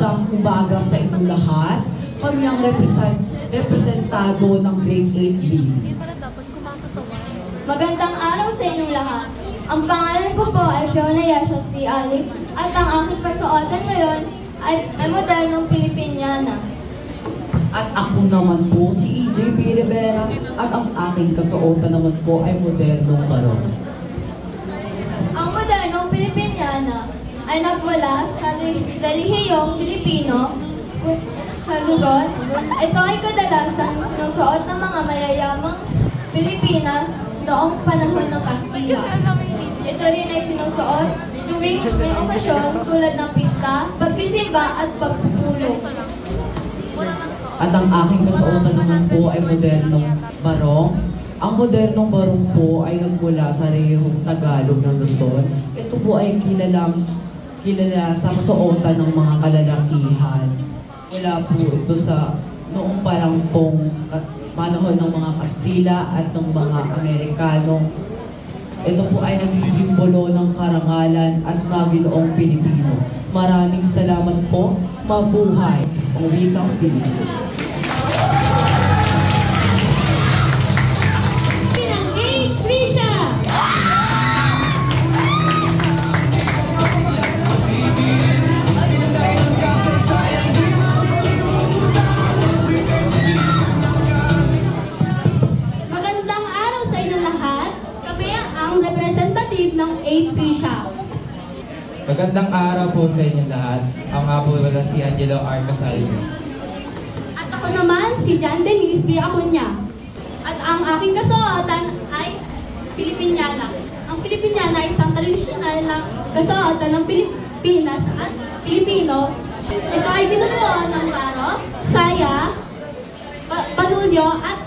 Magandang umaga sa inyong lahat. Kami ang representado ng Grade 8B. Magandang araw sa inyong lahat. Ang pangalan ko po ay Fiona Yasha C. Ali at ang aking kasuotan ngayon ay modernong Pilipiniana. At ako naman po si EJB Rivera at ang aking kasuotan naman po ay modernong barong. Ang modernong Pilipiniana ay nagmula sa relihiyong Pilipino sa Luzon. Ito ay kadalasan sinusuot ng mga mayayamang Pilipina noong panahon ng Kastila. Ito rin ay sinusuot tuwing may okasyon tulad ng pista, pagsisimba at pagpupulong. At ang aking kasuotan naman po ay modernong barong. Ang modernong barong po ay nagmula sa rehiyong Tagalog ng Luzon. Ito po ay kilala sa kasuotan ng mga kalalakihan. Wala po ito sa noong parang pong panahon ng mga Kastila at ng mga Amerikano. Ito po ay nagsisimbolo ng karangalan at maginoong Pilipino. Maraming salamat po. Mabuhay ang wikang Pilipino. Ng 8P siya. Magandang araw po sa inyo lahat. Ako nga po wala si Angelo R. Casalino. At ako naman si John Denise B. Acuña. At ang aking kasuotan ay Pilipiniana. Ang Pilipiniana ay isang tradisyonal na kasuotan ng Pilipinas at Pilipino. Ito ay binubuo ng laro, saya, panulyo at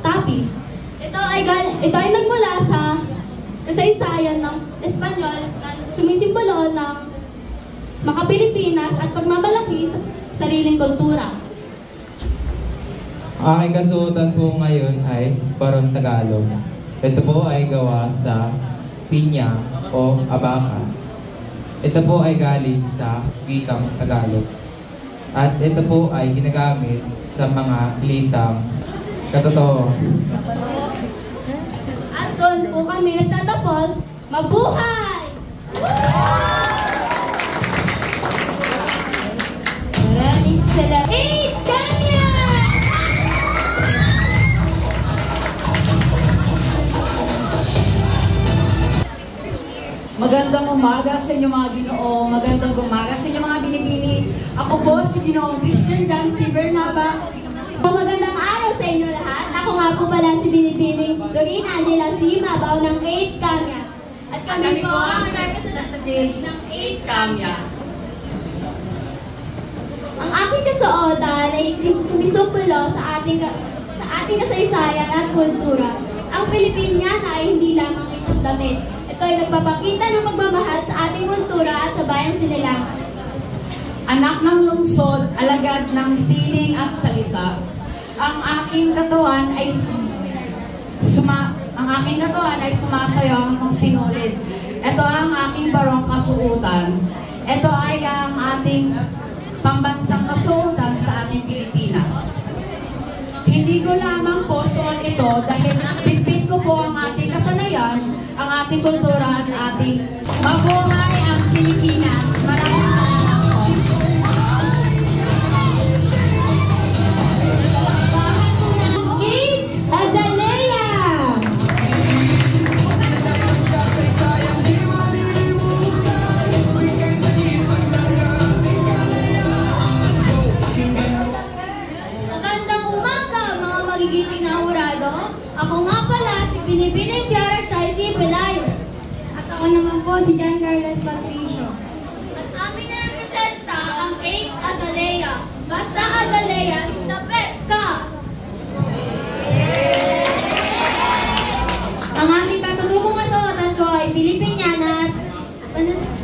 tapis. Ito ay nagmula sa kasaysayan ng Espanyol na sumisimbolo ng makapilipinas at pagmamalaki sa sariling kultura. Ang aking kasuotan po ngayon ay Barong Tagalog. Ito po ay gawa sa pinya o abaka. Ito po ay galing sa wikang Tagalog. At ito po ay ginagamit sa mga litang katotoo. At doon po kami nagtatapos. Mabuhay! Maraming salamat. Hey, Kanya! Magandang umaga sa inyo mga Ginoo. Magandang umaga sa inyo mga binibini. Ako po si Ginoong Christian John C. Bernaba. Magandang araw sa inyo lahat. Ako nga po pala si Binibining Doreen Angela C. Mabaw ng 8 Kamya. At kami po ang representative ng 8 Kamya. Ang aking kasuotan ay sumisupulo sa ating kasaysayan at kultura. Ang Pilipiniana ay hindi lamang isang damit. Ito ay nagpapakita ng pagmamahal sa ating kultura at sa bayang Sinilangan. Anak ng lungsod, alagad ng sining at salita. Ang aking katawan ay sumasayaw ng sinulid. Ito ang aking barong kasuotan. Ito ay ang ating pambansang kasuotan sa ating Pilipinas. Hindi ko lamang po suot ito dahil bitbit ko po ang ating kasanayan, ang ating kultura at ating mabuhay ang Pilipinas. Maraming salamat po. Ako nga pala si Binibining Piara Shai C. Pelayo. At ako naman po si John Carlos Patricio. At aming narepresenta ang 8 Azalea. Basta Azalea, the best ka! Ang aming katutubong kasuotan ko ay Pilipiniana at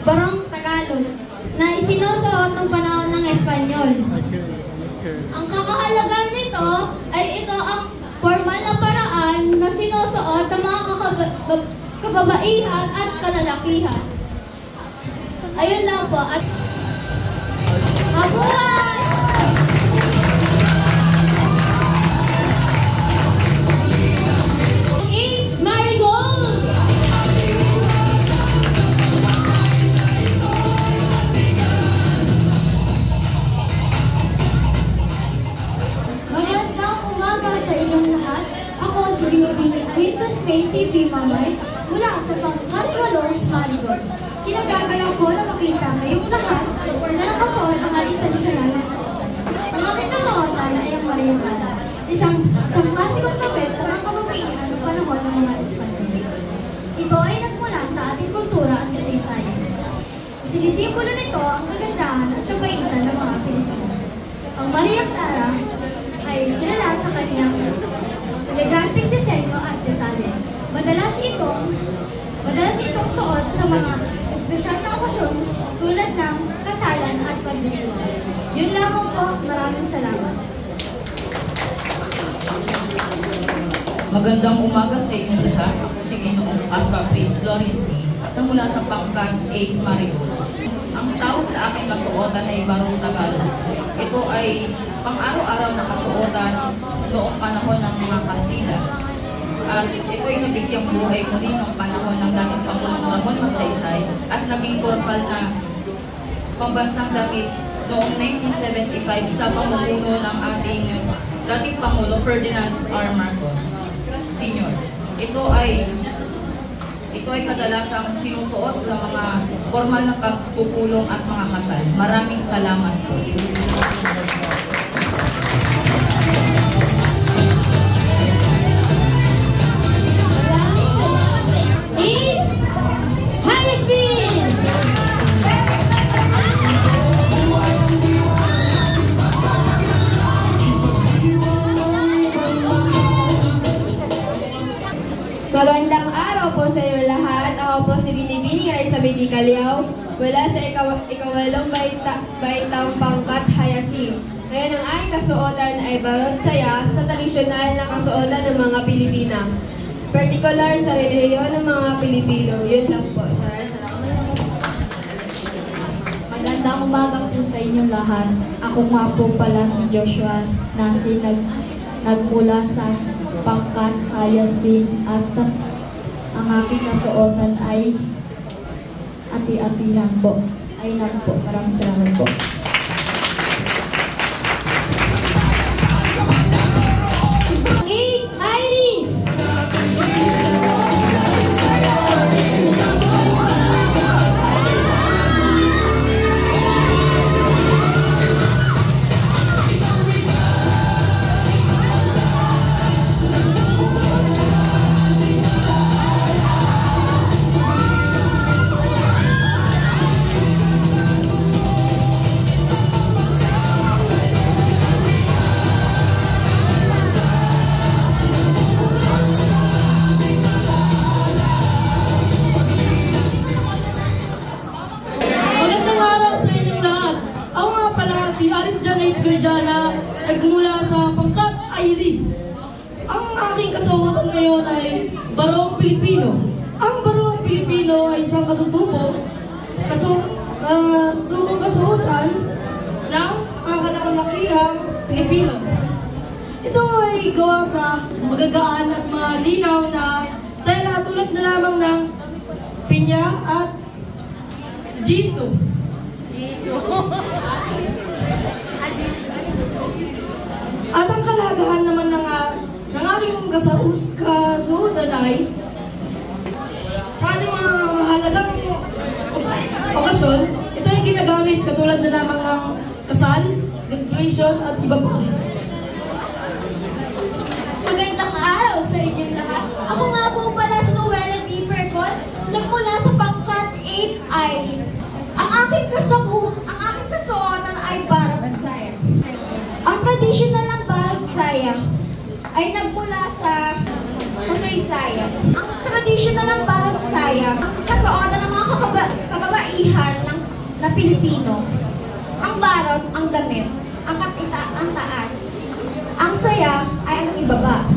Barong Tagalog na isinusuot ng panahon ng Espanyol. Ang kakahalagan nito ay ito ang formal na paraan na sinusuot ng mga kababaihan at kalalakihan. Ayun lang po. At Mabuhay! Marigold! Magandang umaga sa inyong lahat. Ako si Princess Macy V. Mamay mula sa pang-8 Marigold. Kinagagalang ko na makita ngayong lahat na nakasuot ang ating tradisyonal na suot. Ang aking kasuotan ay ang Mariolada, isang klasikong kabit ng kababaihan ng panahon ng mga Espanyol. Ito ay nagmula sa ating kultura at kasaysayan. Sinisimbolo nito ang kagandahan at kabaitan ng mga Pilipino. Ang Maria Clara ay kilala sa kanyang eleganteng disenyo at detalye. Madalas itong suot sa mga espesyal na okasyon tulad ng kasalan at pagdiriwang. Yun lamang po, maraming salamat. Magandang umaga sa inyo lahat. Ako si Ginoong Aspa Prince Lawrence na mula sa pangkat 8 Marigold. Ang tawag sa aking kasuotan ay Barong Tagalog. Ito ay pang-araw-araw na kasuotan noong panahon ng mga Kastila. At ito ay nabigyang buhay muli noong panahon ng dating Pangulong Ramon Magsaysay at naging formal na pambansang damit noong 1975 sa pamumuno ng ating dating Pangulo Ferdinand R. Marcos Sr. Ito ay kadalasang sinusuot sa mga formal na pagpupulong at mga kasal. Maraming salamat po. Magandang araw po sa iyo lahat. Ako po si Binibining Elizabeth Calao mula sa ikawalong baitang pangkat Hayasin. Ngayon ang aking kasuotan ay barot saya sa tradisyonal na kasuotan ng mga Pilipina. Particular sa relihiyon ng mga Pilipino. Yun lang po. Salamat. Magandang umaga po sa inyong lahat. Ako nga po pala si Joshua na nagmula sa pangkat Hayasin at ang aking kasuotan ay ati-ati lang po. Ay lang po. Maraming salamat po. Iris! Nagmula sa pangkat Iris. Ang aking kasuotan ngayon ay Barong Pilipino. Ang Barong Pilipino ay isang katutubong kasuotan ng kakalakihang Pilipino. Ito ay gawa sa magagaan at malinaw na tela tulad na lamang ng pinya at jiso. At ang kalagahan naman ng aking kasuotan ay sa ating mga mahalagang okasyon, ito ay ginagamit katulad na lamang ng kasal, graduation at iba pa. Magandang araw sa inyong lahat. Ako nga po pala si Noella D. Percon, nagmula sa pangkat 8 Iris. Ang aking kasuotan ay Barong Saya. Ang traditional ng Barong Saya ay nagmula sa kasaysayan. Ang traditional ng Barong Saya, ang kasuotan ng mga kababaihan na Pilipino. Ang barot, ang damit, ang taas. Ang saya ay ang ibaba.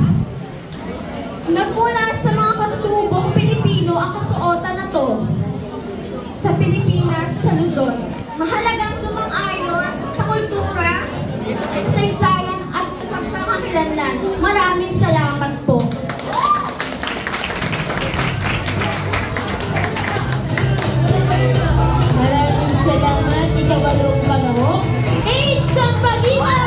Nagmula sa mga katutubong Pilipino ang kasuotan na to sa Pilipinas, sa Luzon. Mahalagang sumang-ayon sa yan. Maraming salamat po. Maraming salamat, ikawalong pangawo. 8 Sampaguita!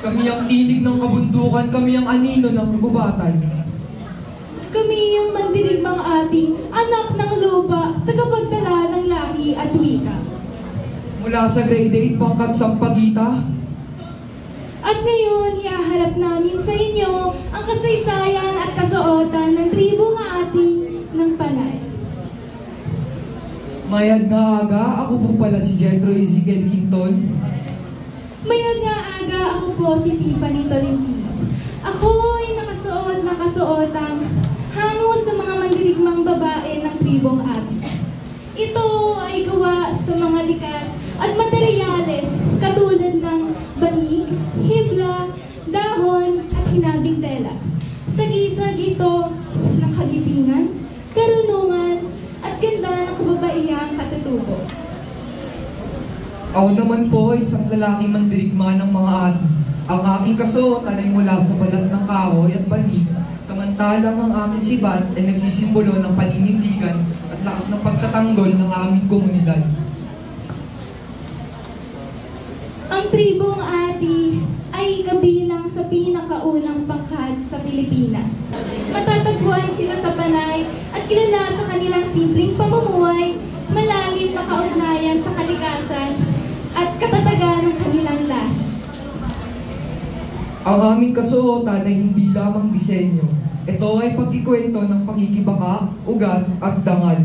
Kami ang tinig ng kabundukan, kami ang anino ng kagubatan. Kami yung mandirigmang ating anak ng lupa, tagapagtala ng lahi at wika. Mula sa grade 8 pangkat Sampaguita, At ngayon, iaharap namin sa inyo ang kasaysayan at kasuotan ng tribong ating ng Panay. mayad na aga, ako po pala si Jethro Ezekiel Quinton. Mayroon nga aga, ako po si Tiffany Tolentino. Ako'y nakasuot ng kasuotang hango sa mga mandirigmang babae ng tribong atin. Ito ay gawa sa mga likas at materyales katulad ng banig, hibla, dahon at hinabing tela. Sagisag ito ng kagitingan, karunungan at ganda ng kababaihang katutubo. Ako naman po, isang lalaking mandirigma ng mga atin. Ang aking kasuotan ay mula sa balat ng kahoy at banig, samantalang ang aming sibat ay nagsisimbolo ng paninindigan at lakas ng pagtatanggol ng aming komunidad. Ang tribong Ati ay kabilang sa pinakaunang pangkat sa Pilipinas. Matatagpuan sila sa Panay at kilala sa kanilang simpleng pamumuhay, malalim na kaugnayan sa kalikasan at katatagan ng kanilang lahi. Ang aming kasuotan ay hindi lamang disenyo. Ito ay pagkikwento ng pakikibaka, ugat at dangal.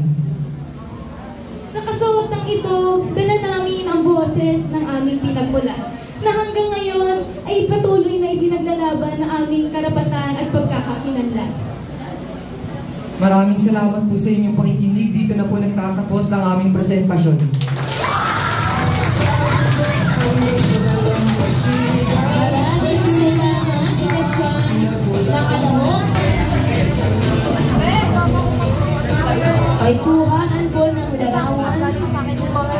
Sa kasuotang ito, dala namin ang boses ng aming pinagmulan na hanggang ngayon ay patuloy na ipinaglalaban ng aming karapatan at pagkakakilanlan. Maraming salamat po sa inyong pakikinig. Dito na po nagtatapos ang aming presentasyon. Maraming salamat, Sean Nakalaho. Ay kuhaan po ng larawan. Galing sa akin yung mga